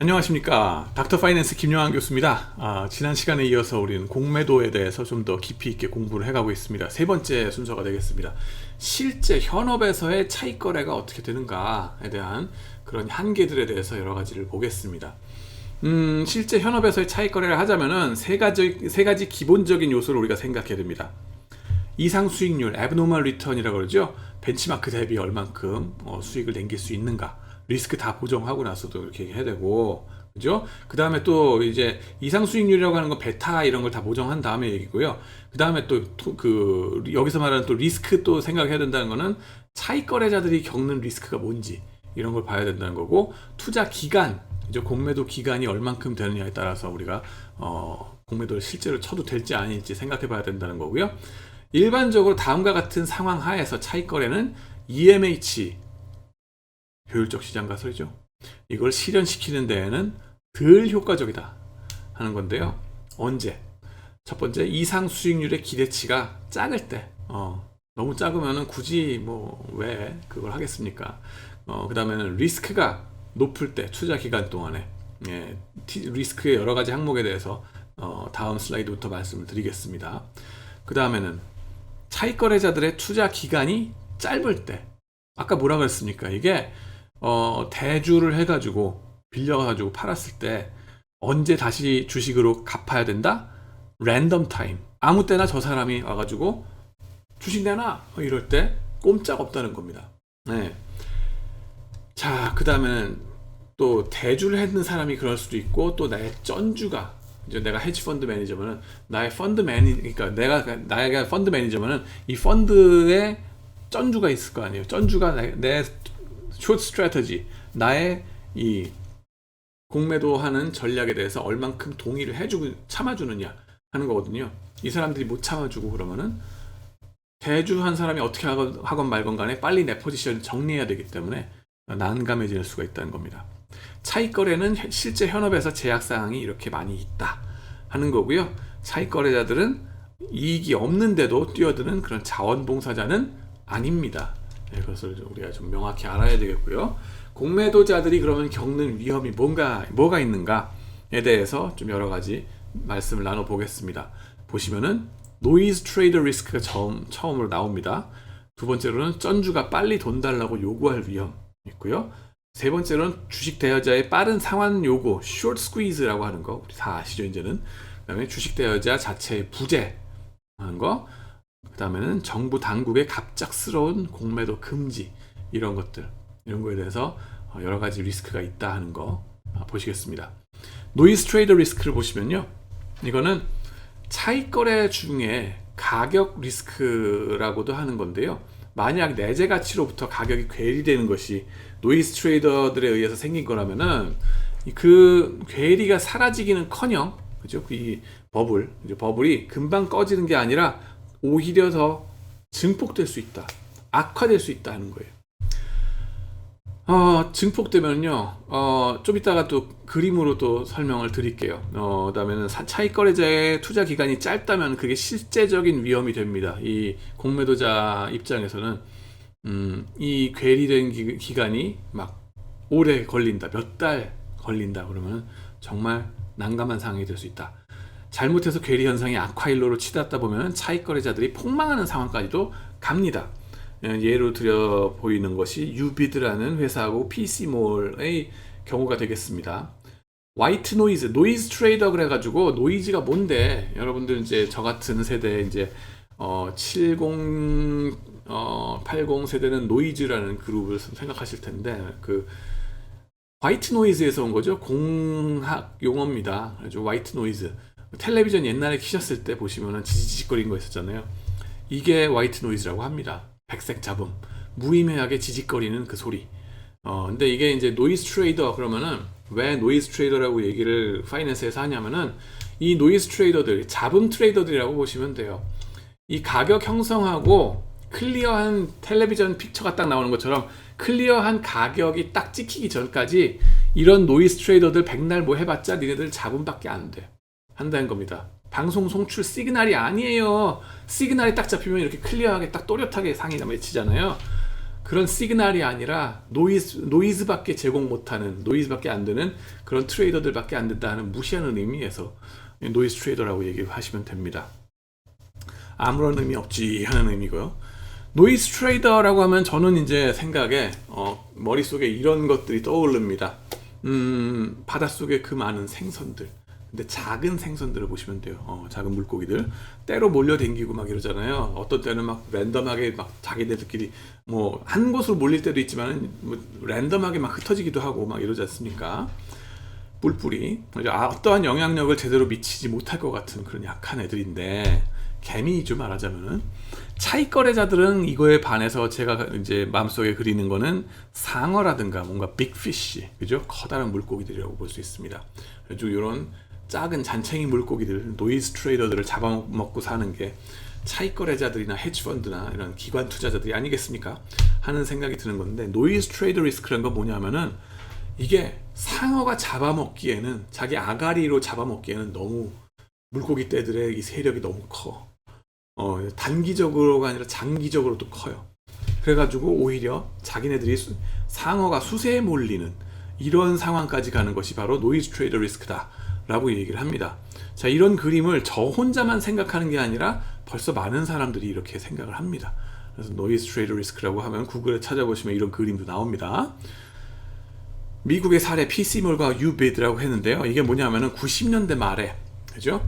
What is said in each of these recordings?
안녕하십니까. 닥터 파이낸스 김영환 교수입니다. 지난 시간에 이어서 우리는 공매도에 대해서 좀 더 깊이 있게 공부를 해가고 있습니다. 세 번째 순서가 되겠습니다. 실제 현업에서의 차익 거래가 어떻게 되는가에 대한 그런 한계들에 대해서 여러 가지를 보겠습니다. 실제 현업에서의 차익 거래를 하자면은 세 가지 기본적인 요소를 우리가 생각해야 됩니다. 이상 수익률, abnormal return이라고 그러죠. 벤치마크 대비 얼만큼 수익을 남길 수 있는가. 리스크 다 보정하고 나서도 이렇게 해야 되고, 그죠? 그 다음에 또 이제 이상 수익률이라고 하는 건 베타 이런 걸 다 보정한 다음에 얘기고요. 그 다음에 또 여기서 말하는 또 리스크 또 생각해야 된다는 거는 차익 거래자들이 겪는 리스크가 뭔지 이런 걸 봐야 된다는 거고, 투자 기간, 이제 공매도 기간이 얼만큼 되느냐에 따라서 우리가 공매도를 실제로 쳐도 될지 아닐지 생각해 봐야 된다는 거고요. 일반적으로 다음과 같은 상황 하에서 차익 거래는 EMH, 효율적 시장 가설이죠. 이걸 실현시키는 데에는 덜 효과적이다 하는 건데요. 언제? 첫 번째, 이상 수익률의 기대치가 작을 때. 너무 작으면 굳이 왜 그걸 하겠습니까? 그 다음에는 리스크가 높을 때, 투자 기간 동안에. 리스크의 여러 가지 항목에 대해서 다음 슬라이드부터 말씀을 드리겠습니다. 그 다음에는 차익 거래자들의 투자 기간이 짧을 때. 아까 뭐라 그랬습니까? 이게 대주를 해가지고 빌려가지고 팔았을 때 언제 다시 주식으로 갚아야 된다? 랜덤 타임. 아무 때나 저 사람이 와가지고 주식 내놔 이럴 때 꼼짝 없다는 겁니다. 네. 자, 그 다음에는 또 대주를 했는 사람이 그럴 수도 있고, 또 나의 쩐주가, 이제 내가 헤지 펀드 매니저면은 나의 그러니까 나의 펀드 매니저면은 이 펀드에 쩐주가 있을 거 아니에요. 쩐주가 내 숏 스트래터지, 나의 이 공매도 하는 전략에 대해서 얼만큼 동의를 해주고 참아주느냐 하는 거거든요. 이 사람들이 못 참아주고 그러면은 대주한 사람이 어떻게 하건 말건 간에 빨리 내 포지션을 정리해야 되기 때문에 난감해질 수가 있다는 겁니다. 차익 거래는 실제 현업에서 제약사항이 이렇게 많이 있다 하는 거고요. 차익 거래자들은 이익이 없는데도 뛰어드는 그런 자원봉사자는 아닙니다. 그것을 우리가 좀 명확히 알아야 되겠고요. 공매도자들이 그러면 겪는 위험이 뭐가 있는가에 대해서 좀 여러 가지 말씀을 나눠보겠습니다. 보시면은 노이즈 트레이더 리스크가 처음으로 나옵니다. 두 번째로는 쩐주가 빨리 돈 달라고 요구할 위험 있고요. 세 번째로는 주식 대여자의 빠른 상환 요구, short squeeze라고 하는 거 우리 다 아시죠 이제는. 그 다음에 주식 대여자 자체의 부재하는 거, 그 다음에는 정부 당국의 갑작스러운 공매도 금지, 이런 거에 대해서 여러 가지 리스크가 있다 하는 거 보시겠습니다. 노이즈 트레이더 리스크를 보시면요, 이거는 차익 거래 중에 가격 리스크라고도 하는 건데요. 만약 내재 가치로부터 가격이 괴리되는 것이 노이즈 트레이더들에 의해서 생긴 거라면은 그 괴리가 사라지기는커녕, 그죠? 이 버블이 금방 꺼지는 게 아니라 오히려 더 증폭될 수 있다, 악화될 수 있다 하는 거예요. 증폭되면요, 좀 이따가 또 그림으로 또 설명을 드릴게요. 그다음에는 차익 거래자의 투자 기간이 짧다면 그게 실제적인 위험이 됩니다. 이 공매도자 입장에서는 이 괴리된 기간이 막 오래 걸린다, 몇 달 걸린다 그러면 정말 난감한 상황이 될 수 있다. 잘못해서 괴리 현상이 악화일로로 치닫다 보면 차익 거래자들이 폭망하는 상황까지도 갑니다. 예로 들어 보이는 것이 유비드라는 회사하고 PC몰의 경우가 되겠습니다. 화이트 노이즈 트레이더 그래가지고, 노이즈가 뭔데? 여러분들 이제 저 같은 세대 이제 70, 80 세대는 노이즈라는 그룹을 생각하실 텐데, 그 화이트 노이즈에서 온 거죠. 공학 용어입니다. 그래서 화이트 노이즈. 텔레비전 옛날에 키셨을 때 보시면은 지직거리는 거 있었잖아요. 이게 화이트 노이즈라고 합니다. 백색 잡음, 무의미하게 지직거리는 그 소리. 근데 이게 이제 노이즈 트레이더 그러면은, 왜 노이즈 트레이더라고 얘기를 파이낸스에서 하냐면은, 이 노이즈 트레이더들, 잡음 트레이더들이라고 보시면 돼요. 이 가격 형성하고 클리어한 텔레비전 픽처가 딱 나오는 것처럼 클리어한 가격이 딱 찍히기 전까지 이런 노이즈 트레이더들 백날 뭐 해봤자 니네들 잡음밖에 안 돼. 한다는 겁니다. 방송 송출 시그널이 아니에요. 시그널이 딱 잡히면 이렇게 클리어하게 딱 또렷하게 상이 맺히잖아요. 그런 시그널이 아니라 노이즈밖에 제공 못하는, 노이즈밖에 안 되는 그런 트레이더들밖에 안 된다는 무시하는 의미에서 노이즈 트레이더라고 얘기하시면 됩니다. 아무런 의미 없지 하는 의미고요. 노이즈 트레이더라고 하면 저는 이제 생각에 머릿속에 이런 것들이 떠오릅니다. 바닷속에 그 많은 생선들, 근데 작은 생선들을 보시면 돼요. 작은 물고기들 때로 몰려댕기고 막 이러잖아요. 어떤 때는 막 랜덤하게 막 자기들끼리 뭐 한 곳으로 몰릴 때도 있지만 뭐 랜덤하게 막 흩어지기도 하고 막 이러지 않습니까? 뿔뿔이 어떠한 영향력을 제대로 미치지 못할 것 같은 그런 약한 애들인데, 개미죠 말하자면은. 차익 거래자들은 이거에 반해서 제가 이제 마음속에 그리는 거는 상어라든가 뭔가 빅피쉬, 그죠? 커다란 물고기들이라고 볼 수 있습니다. 그래서 이런 작은 잔챙이 물고기들, 노이즈 트레이더들을 잡아먹고 사는 게 차익 거래자들이나 헤지펀드나 이런 기관 투자자들이 아니겠습니까? 하는 생각이 드는 건데, 노이즈 트레이더 리스크라는 건 뭐냐면은 이게 상어가 잡아먹기에는, 자기 아가리로 잡아먹기에는 너무 물고기 떼들의 이 세력이 너무 커. 단기적으로가 아니라 장기적으로도 커요. 그래가지고 오히려 자기네들이 상어가 수세에 몰리는 이런 상황까지 가는 것이 바로 노이즈 트레이더 리스크다 라고 얘기를 합니다. 자, 이런 그림을 저 혼자만 생각하는 게 아니라 벌써 많은 사람들이 이렇게 생각을 합니다. 그래서 노이즈 트레이더 리스크라고 하면 구글에 찾아보시면 이런 그림도 나옵니다. 미국의 사례 PC몰과 유비드라고 했는데요. 이게 뭐냐면은 90년대 말에, 그죠?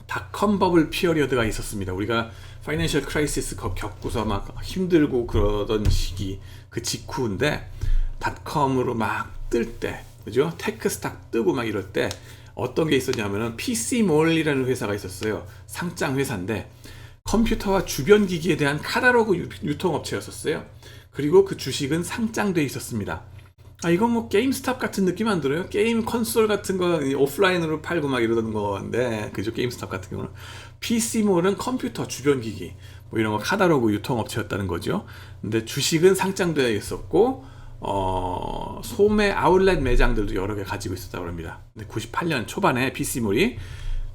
닷컴 버블 피어리어드가 있었습니다. 우리가 파이낸셜 크라이시스 겪고서 막 힘들고 그러던 시기, 그 직후인데 닷컴으로 막 뜰 때, 그죠? 테크 스탁 뜨고 막 이럴 때 어떤 게 있었냐면은 PC몰이라는 회사가 있었어요. 상장 회사인데 컴퓨터와 주변 기기에 대한 카탈로그 유통업체였었어요. 그리고 그 주식은 상장돼 있었습니다. 이건 뭐 게임스탑 같은 느낌 안 들어요? 게임 콘솔 같은 거 오프라인으로 팔고 막 이러던 건데, 그죠? 게임스탑 같은 경우는. PC몰은 컴퓨터, 주변 기기 뭐 이런 거 카탈로그 유통업체였다는 거죠. 근데 주식은 상장되어 있었고 소매 아울렛 매장들도 여러 개 가지고 있었다고 합니다. 근데 98년 초반에 PC몰이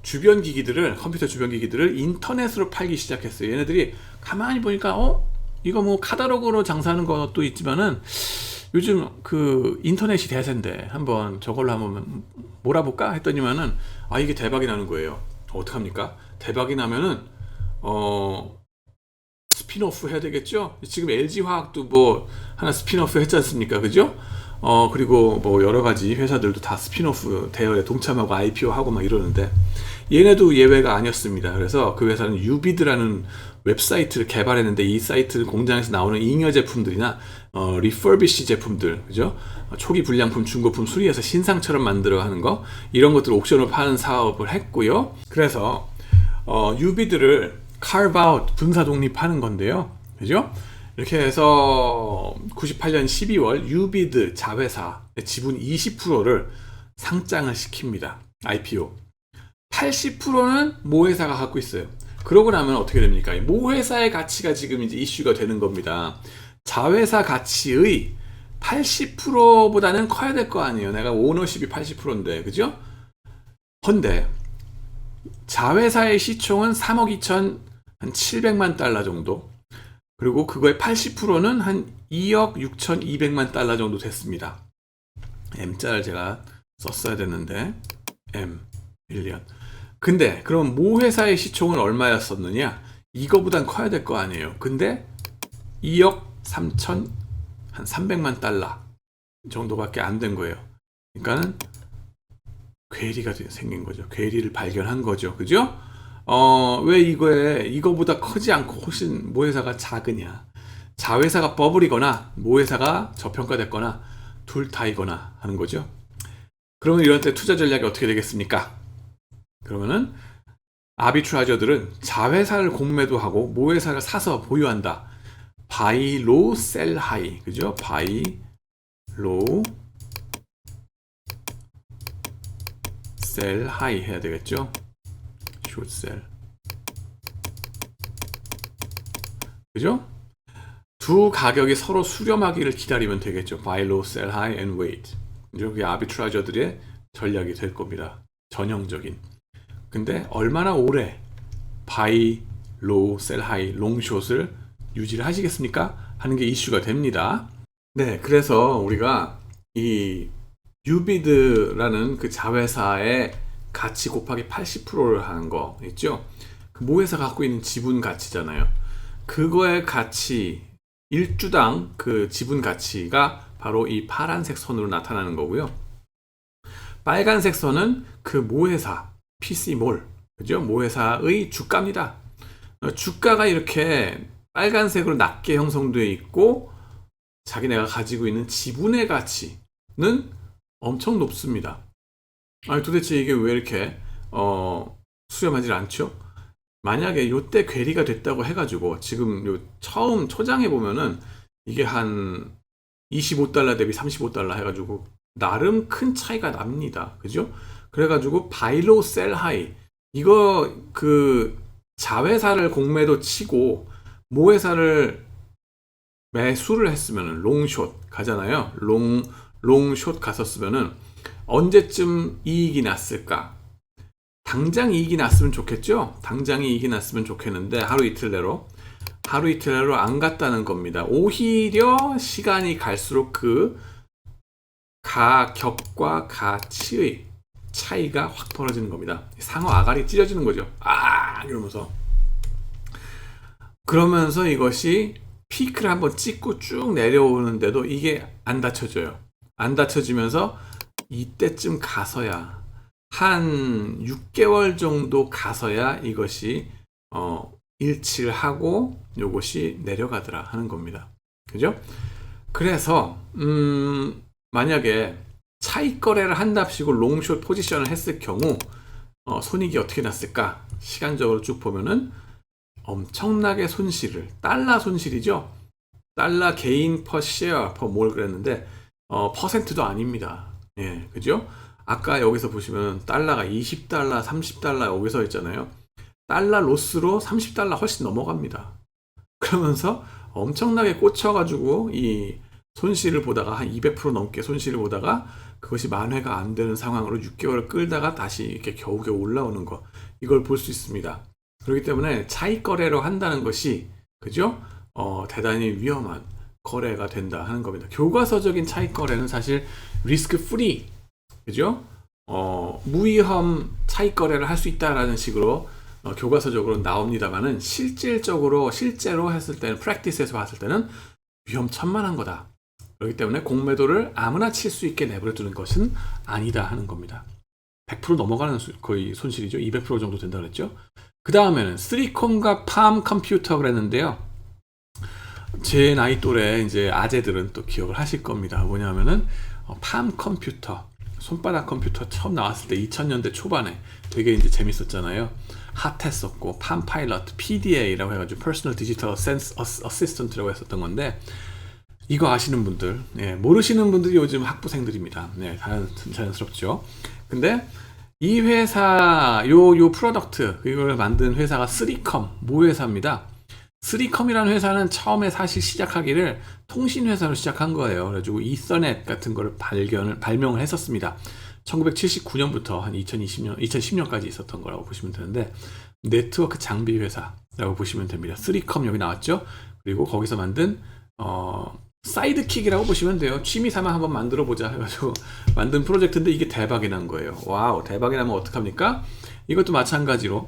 주변 기기들을, 컴퓨터 주변 기기들을 인터넷으로 팔기 시작했어요. 얘네들이 가만히 보니까 이거 뭐 카탈로그로 장사하는 것도 있지만은 요즘 그 인터넷이 대세인데 한번 저걸로 한번 몰아볼까 했더니만은 이게 대박이 나는 거예요. 어떡합니까? 대박이 나면은 스핀오프 해야 되겠죠? 지금 LG화학도 뭐 하나 스핀오프 했지 않습니까? 그죠? 그리고 뭐 여러 가지 회사들도 다 스핀오프 대여에 동참하고 IPO 하고 막 이러는데 얘네도 예외가 아니었습니다. 그래서 그 회사는 유비드라는 웹사이트를 개발했는데, 이 사이트 공장에서 나오는 잉여 제품들이나 리퍼비시 제품들, 그죠? 초기 불량품, 중고품 수리해서 신상처럼 만들어 하는 거, 이런 것들을 옥션으로 파는 사업을 했고요. 그래서 유비드를 carve out, 분사 독립하는 건데요. 그죠? 이렇게 해서 98년 12월 유비드 자회사 지분 20%를 상장을 시킵니다. IPO. 80%는 모회사가 갖고 있어요. 그러고 나면 어떻게 됩니까? 모회사의 가치가 지금 이제 이슈가 되는 겁니다. 자회사 가치의 80%보다는 커야 될 거 아니에요. 내가 오너십이 80%인데, 그죠? 헌데 자회사의 시총은 3억 2,700만 달러 정도, 그리고 그거의 80%는 한 2억 6,200만 달러 정도 됐습니다. M자를 제가 썼어야 됐는데 M 1년. 근데 그럼 모 회사의 시총은 얼마였었느냐? 이거보단 커야 될 거 아니에요. 근데 2억 3천 한 300만 달러 정도밖에 안 된 거예요. 그러니까는 괴리가 생긴 거죠. 괴리를 발견한 거죠. 그죠? 왜 이거보다 크지 않고 훨씬 모 회사가 작으냐? 자회사가 버블이거나 모 회사가 저평가됐거나 둘 다이거나 하는 거죠. 그러면 이런 때 투자 전략이 어떻게 되겠습니까? 그러면은 아비트라저들은 자회사를 공매도 하고 모회사를 사서 보유한다. buy low, sell high, 그죠? buy low, sell high 해야 되겠죠? short sell, 그죠? 두 가격이 서로 수렴하기를 기다리면 되겠죠. buy low, sell high and wait. 이렇게 아비트라저들의 전략이 될 겁니다. 전형적인. 근데 얼마나 오래 buy low, sell high, long short을 유지를 하시겠습니까? 하는 게 이슈가 됩니다. 네, 그래서 우리가 이 유비드라는 그 자회사의 가치 곱하기 80%를 하는 거 있죠? 그 모회사가 갖고 있는 지분 가치잖아요. 그거의 가치, 1주당 그 지분 가치가 바로 이 파란색 선으로 나타나는 거고요. 빨간색 선은 그 모회사, PC몰, 그죠? 모회사의 주가입니다. 주가가 이렇게 빨간색으로 낮게 형성되어 있고 자기네가 가지고 있는 지분의 가치는 엄청 높습니다. 아니 도대체 이게 왜 이렇게 수렴하지 않죠? 만약에 요때 괴리가 됐다고 해가지고 지금 요 처음 초장에 보면은 이게 한 25달러 대비 35달러 해가지고 나름 큰 차이가 납니다. 그죠? 그래가지고 바이로 셀 하이 이거 그 자회사를 공매도 치고 모회사를 매수를 했으면은 롱숏 가잖아요. 롱숏 갔었으면은 언제쯤 이익이 났을까? 당장 이익이 났으면 좋겠죠? 당장 이익이 났으면 좋겠는데 하루 이틀 내로 안 갔다는 겁니다. 오히려 시간이 갈수록 그 가격과 가치의 차이가 확 벌어지는 겁니다. 상어 아가리 찢어지는 거죠. 이러면서 그러면서 이것이 피크를 한번 찍고 쭉 내려오는데도 이게 안 닫혀져요. 안 닫혀지면서 이때쯤 가서야 한 6개월 정도 가서야 이것이 일치를 하고 요것이 내려가더라 하는 겁니다. 그죠? 그래서 만약에 차익 거래를 한답시고 롱숏 포지션을 했을 경우 손익이 어떻게 났을까? 시간적으로 쭉 보면은 엄청나게 손실을 달러 손실이죠. 달러 게인 퍼 쉐어 퍼 몰 그랬는데 퍼센트도 아닙니다. 예, 그죠? 아까 여기서 보시면 달러가 20달러, 30달러 여기서 했잖아요. 달러 로스로 30달러 훨씬 넘어갑니다. 그러면서 엄청나게 꽂혀가지고 이 손실을 보다가 한 200% 넘게 손실을 보다가 그것이 만회가 안 되는 상황으로 6개월을 끌다가 다시 이렇게 겨우겨우 올라오는 거 이걸 볼 수 있습니다. 그렇기 때문에 차익 거래로 한다는 것이 그죠? 대단히 위험한 거래가 된다 하는 겁니다. 교과서적인 차익 거래는 사실 리스크 프리 그죠? 무위험 차익 거래를 할 수 있다라는 식으로 교과서적으로 나옵니다만은 실제로 했을 때는 프랙티스에서 봤을 때는 위험천만한 거다. 그렇기 때문에 공매도를 아무나 칠 수 있게 내버려 두는 것은 아니다 하는 겁니다. 100% 넘어가는 거의 손실이죠. 200% 정도 된다 그랬죠. 그 다음에는 3컴과 팜 컴퓨터 그랬는데요. 제 나이 또래 이제 아재들은 또 기억을 하실 겁니다. 뭐냐면은 팜 컴퓨터, 손바닥 컴퓨터 처음 나왔을 때 2000년대 초반에 되게 이제 재밌었잖아요. 핫했었고 팜 파일럿, PDA라고 해가지고 Personal Digital Assistant라고 했었던 건데 이거 아시는 분들, 모르시는 분들이 요즘 학부생들입니다. 자연스럽죠. 근데 이 회사, 요 프로덕트, 이걸 만든 회사가 3컴, 모회사입니다. 3컴이라는 회사는 처음에 사실 시작하기를 통신회사로 시작한 거예요. 그래가지고 이서넷 같은 거를 발명을 했었습니다. 1979년부터 한 2010년까지 있었던 거라고 보시면 되는데, 네트워크 장비 회사라고 보시면 됩니다. 3컴 여기 나왔죠? 그리고 거기서 만든, 사이드킥이라고 보시면 돼요. 취미 삼아 한번 만들어 보자 해가지고 만든 프로젝트인데 이게 대박이 난 거예요. 와우, 대박이 나면 어떡합니까? 이것도 마찬가지로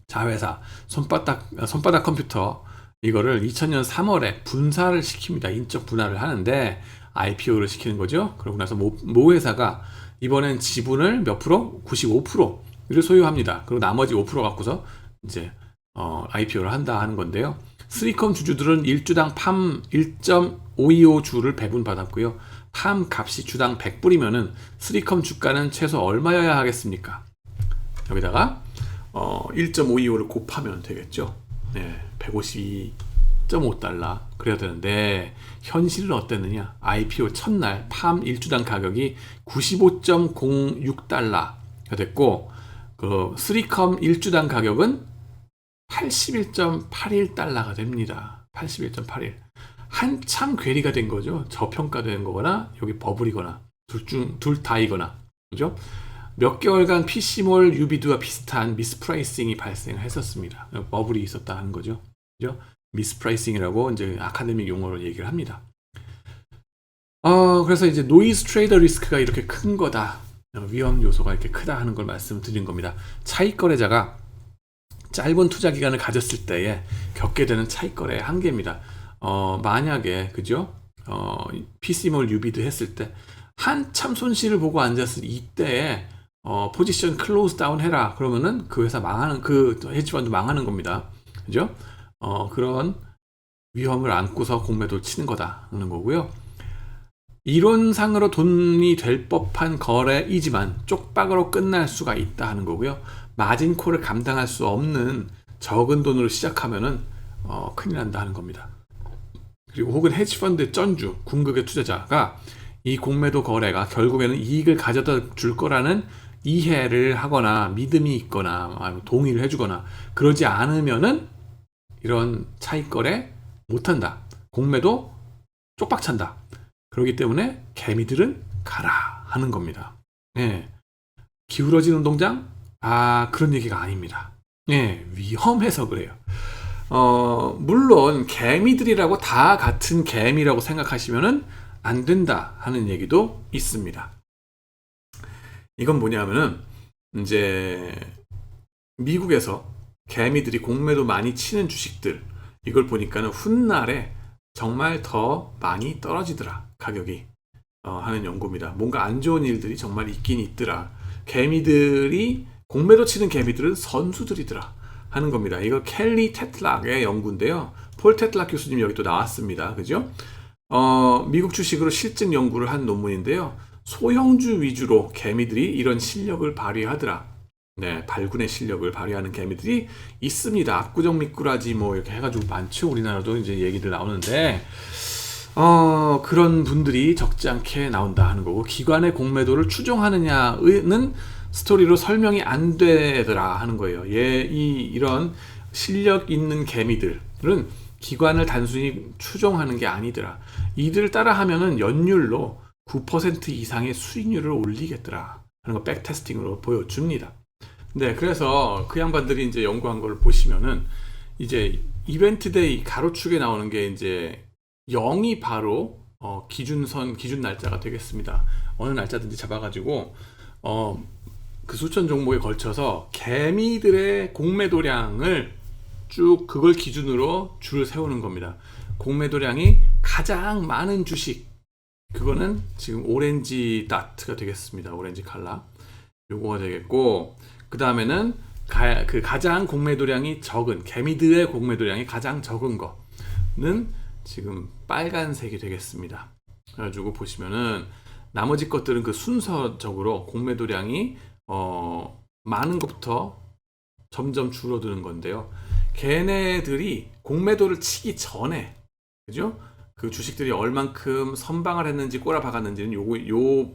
자회사 손바닥 컴퓨터 이거를 2000년 3월에 분사를 시킵니다. 인적 분할을 하는데 IPO를 시키는 거죠. 그러고 나서 모 회사가 이번엔 지분을 몇 프로? 95%를 소유합니다. 그리고 나머지 5% 갖고서 이제 IPO를 한다 하는 건데요. 3컴 주주들은 1주당 팜 1.525주를 배분받았고요. 팜 값이 주당 100불이면은 3컴 주가는 최소 얼마여야 하겠습니까? 여기다가 1.525를 곱하면 되겠죠. 네, 152.5달러 그래야 되는데 현실은 어땠느냐? IPO 첫날 팜 1주당 가격이 95.06달러가 됐고 그 3컴 1주당 가격은 81.81달러가 됩니다. 81.81. 한참 괴리가 된 거죠. 저평가된 거거나 여기 버블이거나 둘 다이거나 그죠? 몇 개월간 PC몰 유비드와 비슷한 미스프라이싱이 발생했었습니다. 버블이 있었다 하는 거죠. 그죠? 미스프라이싱이라고 이제 아카데믹 용어로 얘기를 합니다. 그래서 이제 노이즈 트레이더 리스크가 이렇게 큰 거다. 위험 요소가 이렇게 크다 하는 걸 말씀드린 겁니다. 차익 거래자가 짧은 투자 기간을 가졌을 때에 겪게 되는 차익 거래의 한계입니다. 만약에 그죠? PC몰 유비드 했을 때 한참 손실을 보고 앉았을 이때에 포지션 클로즈 다운 해라. 그러면은 그 회사 망하는, 그 헤지펀드 망하는 겁니다. 그죠? 그런 위험을 안고서 공매도를 치는 거다 하는 거고요. 이론상으로 돈이 될 법한 거래이지만 쪽박으로 끝날 수가 있다 하는 거고요. 마진콜을 감당할 수 없는 적은 돈으로 시작하면은 큰일 난다 하는 겁니다. 그리고 혹은 헤지펀드 쩐주, 궁극의 투자자가 이 공매도 거래가 결국에는 이익을 가져다 줄 거라는 이해를 하거나 믿음이 있거나 동의를 해주거나 그러지 않으면은 이런 차익 거래 못한다. 공매도 쪽박 찬다. 그렇기 때문에 개미들은 가라 하는 겁니다. 예. 기울어진 운동장? 그런 얘기가 아닙니다. 예, 위험해서 그래요. 물론 개미들이라고 다 같은 개미라고 생각하시면은 안 된다 하는 얘기도 있습니다. 이건 뭐냐면은 이제 미국에서 개미들이 공매도 많이 치는 주식들 이걸 보니까는 훗날에 정말 더 많이 떨어지더라 가격이 하는 연구입니다. 뭔가 안 좋은 일들이 정말 있긴 있더라. 개미들이 공매도 치는 개미들은 선수들이더라 하는 겁니다. 이거 켈리 테틀락의 연구인데요. 폴 테틀락 교수님 여기 또 나왔습니다. 그죠? 미국 주식으로 실증 연구를 한 논문인데요. 소형주 위주로 개미들이 이런 실력을 발휘하더라. 네, 발군의 실력을 발휘하는 개미들이 있습니다. 압구정 미꾸라지 뭐 이렇게 해가지고 많죠. 우리나라도 이제 얘기들 나오는데 그런 분들이 적지 않게 나온다 하는 거고 기관의 공매도를 추종하느냐는 스토리로 설명이 안 되더라 하는 거예요. 이런 실력 있는 개미들은 기관을 단순히 추종하는 게 아니더라. 이들 따라 하면은 연율로 9% 이상의 수익률을 올리겠더라 하는 거 백테스팅으로 보여줍니다. 네, 그래서 그 양반들이 이제 연구한 걸 보시면은 이제 이벤트데이 가로축에 나오는 게 이제 0이 바로 기준 날짜가 되겠습니다. 어느 날짜든지 잡아가지고 그 수천 종목에 걸쳐서 개미들의 공매도량을 쭉 그걸 기준으로 줄을 세우는 겁니다. 공매도량이 가장 많은 주식 그거는 지금 오렌지 다트가 되겠습니다. 오렌지 칼라 요거가 되겠고 그 다음에는 가장 공매도량이 적은 개미들의 공매도량이 가장 적은 거는 지금 빨간색이 되겠습니다. 그래가지고 보시면은 나머지 것들은 그 순서적으로 공매도량이 많은 것부터 점점 줄어드는 건데요. 걔네들이 공매도를 치기 전에 그죠? 그 주식들이 얼만큼 선방을 했는지 꼬라박았는지는 요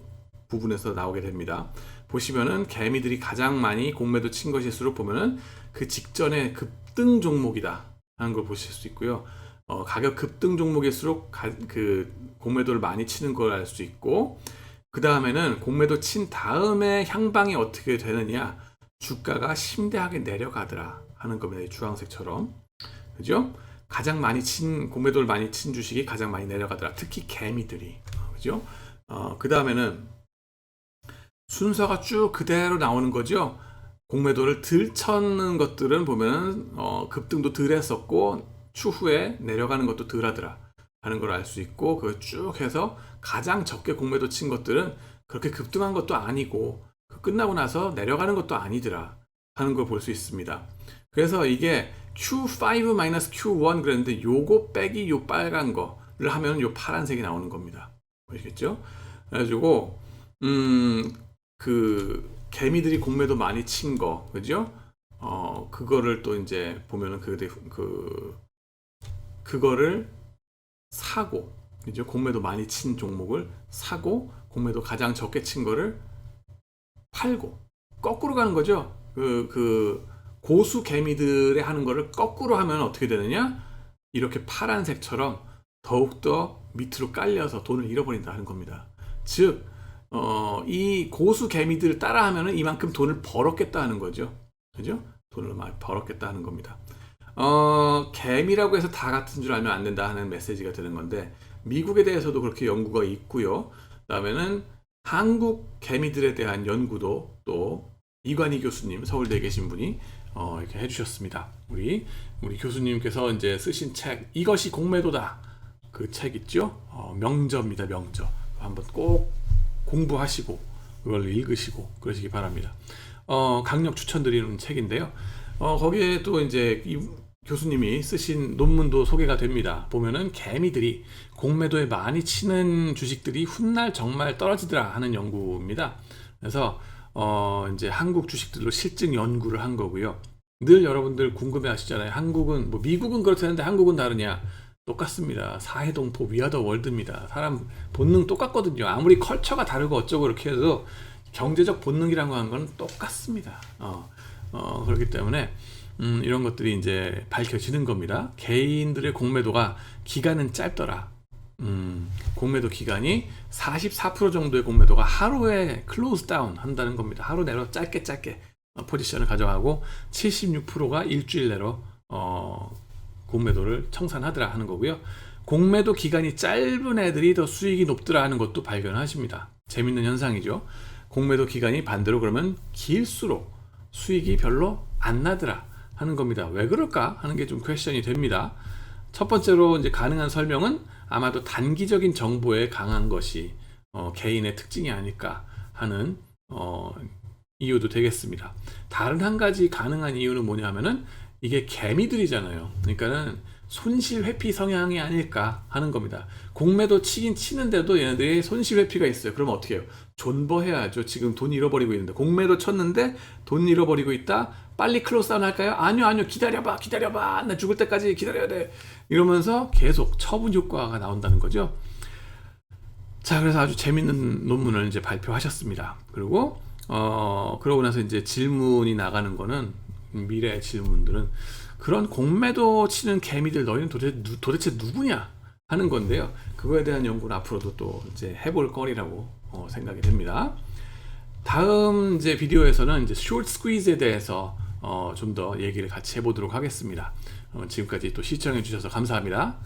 부분에서 나오게 됩니다. 보시면은 개미들이 가장 많이 공매도 친 것일수록 보면은 그 직전에 급등 종목이다 하는 걸 보실 수 있고요. 가격 급등 종목일수록 그 공매도를 많이 치는 걸 알 수 있고 그 다음에는 공매도 친 다음에 향방이 어떻게 되느냐 주가가 심대하게 내려가더라 하는 겁니다. 주황색처럼 그죠? 가장 많이 친 공매도를 많이 친 주식이 가장 많이 내려가더라. 특히 개미들이 그죠? 그 다음에는 순서가 쭉 그대로 나오는 거죠. 공매도를 덜 쳤는 것들은 보면 급등도 덜 했었고 추후에 내려가는 것도 덜 하더라 하는 걸 알 수 있고 그걸 쭉 해서 가장 적게 공매도 친 것들은 그렇게 급등한 것도 아니고 끝나고 나서 내려가는 것도 아니더라 하는 걸 볼 수 있습니다. 그래서 이게 Q5-Q1 그랬는데 요거 빼기 요 빨간 거를 하면 요 파란색이 나오는 겁니다. 보이겠죠? 그래가지고 그 개미들이 공매도 많이 친 거 그죠? 그거를 또 이제 보면은 그거를 사고 그죠? 공매도 많이 친 종목을 사고 공매도 가장 적게 친 거를 팔고 거꾸로 가는 거죠. 그 고수 개미들의 하는 거를 거꾸로 하면 어떻게 되느냐? 이렇게 파란색처럼 더욱더 밑으로 깔려서 돈을 잃어버린다 하는 겁니다. 즉 이 고수 개미들을 따라하면은 이만큼 돈을 벌었겠다 하는 거죠. 그죠? 돈을 많이 벌었겠다 하는 겁니다. 개미라고 해서 다 같은 줄 알면 안 된다 하는 메시지가 되는 건데, 미국에 대해서도 그렇게 연구가 있고요. 그다음에는 한국 개미들에 대한 연구도 또 이관희 교수님, 서울대에 계신 분이 이렇게 해주셨습니다. 우리 교수님께서 이제 쓰신 책, 이것이 공매도다. 그 책 있죠? 명저입니다, 명저. 한번 꼭 공부하시고 그걸 읽으시고 그러시기 바랍니다. 강력 추천드리는 책인데요. 거기에 또 이제 이 교수님이 쓰신 논문도 소개가 됩니다. 보면은 개미들이 공매도에 많이 치는 주식들이 훗날 정말 떨어지더라 하는 연구입니다. 그래서 이제 한국 주식들로 실증 연구를 한 거고요. 늘 여러분들 궁금해 하시잖아요. 한국은 뭐 미국은 그렇다는데 한국은 다르냐? 똑같습니다. 사회동포 위아더 월드입니다. 사람 본능 똑같거든요. 아무리 컬처가 다르고 어쩌고 이렇게 해도 경제적 본능이라고 하는 건 똑같습니다. 그렇기 때문에 이런 것들이 이제 밝혀지는 겁니다. 개인들의 공매도가 기간은 짧더라. 공매도 기간이 44% 정도의 공매도가 하루에 클로즈 다운 한다는 겁니다. 하루 내로 짧게 포지션을 가져가고 76%가 일주일 내로 공매도를 청산하더라 하는 거고요. 공매도 기간이 짧은 애들이 더 수익이 높더라 하는 것도 발견하십니다. 재밌는 현상이죠. 공매도 기간이 반대로 그러면 길수록 수익이 별로 안 나더라 하는 겁니다. 왜 그럴까 하는 게 좀 퀘스천이 됩니다. 첫 번째로 이제 가능한 설명은 아마도 단기적인 정보에 강한 것이 개인의 특징이 아닐까 하는 이유도 되겠습니다. 다른 한 가지 가능한 이유는 뭐냐면은 이게 개미들이잖아요. 그러니까는 손실 회피 성향이 아닐까 하는 겁니다. 공매도 치긴 치는데도 얘네들이 손실 회피가 있어요. 그러면 어떻게 해요? 존버해야죠. 지금 돈 잃어버리고 있는데, 공매도 쳤는데 돈 잃어버리고 있다. 빨리 클로스다운 할까요? 아니요, 기다려봐, 나 죽을 때까지 기다려야 돼, 이러면서 계속 처분 효과가 나온다는 거죠. 자, 그래서 아주 재밌는 논문을 이제 발표하셨습니다. 그리고 그러고 나서 이제 질문이 나가는 거는, 미래의 질문들은 그런 공매도 치는 개미들 너희는 도대체 누구냐 하는 건데요. 그거에 대한 연구는 앞으로도 또 이제 해볼 거리라고 생각이 됩니다. 다음 이제 비디오에서는 이제 숏 스퀴즈에 대해서 좀 더 얘기를 같이 해보도록 하겠습니다. 지금까지 또 시청해 주셔서 감사합니다.